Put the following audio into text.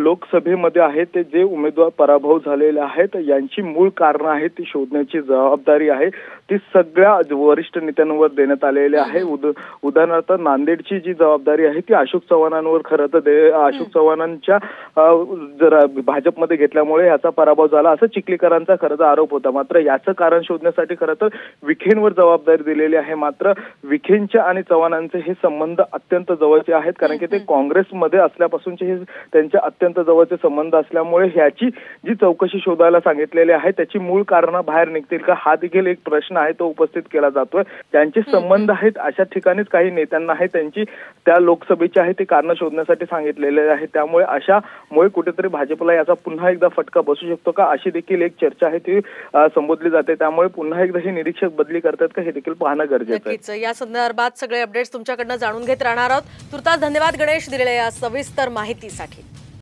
लोकसभेमध्ये आहेत ते जे उमेदवार पराभव झालेले आहेत यांची मूळ कारणं आहेत ती शोधण्याची जबाबदारी आहे ती सगळ्या वरिष्ठ नेत्यांवर देण्यात आलेली आहे। उदाहरणार्थ नांदेडची जी जबाबदारी आहे ती अशोक चव्हाणांवर खरं तर अशोक चव्हाणांच्या जर भाजपमध्ये घेतल्यामुळे याचा पराभव झाला असं चिखलीकरांचा खरं तर आरोप होता। मात्र याचं कारण शोधण्यासाठी खरं तर विखेंवर जबाबदारी दिलेली आहे। मात्र विखेंच्या आणि चव्हाणांचे हे संबंध अत्यंत जवळचे आहेत कारण की ते काँग्रेसमध्ये असल्यापासूनचे हे त्यांचे अत्यंत जवळचे संबंध असल्यामुळे ह्याची जी चौकशी शोधायला सांगितलेली आहे त्याची मूळ कारणं बाहेर निघतील का हा देखील एक प्रश्न आहे तो उपस्थित केला जातोय। त्यांचे संबंध आहेत अशा ठिकाणीच काही नेत्यांना आहे त्यांची त्या लोकसभेची आहे ती कारणं शोधण्यासाठी सांगितलेले आहे। त्यामुळे अशामुळे कुठेतरी भाजपला याचा पुन्हा एकदा फटका बसू शकतो का अशी देखील एक चर्चा आहे ती संबोधली जाते। त्यामुळे पुन्हा एकदा हे निरीक्षक बदली करतात का हे देखील पाहणं गरजेचं आहे। या संदर्भात सगळे अपडेट्स तुमच्याकडनं जाणून घेत राहणार आहोत। तुर्तास धन्यवाद गणेश दिलेल्या या सविस्तर माहितीसाठी।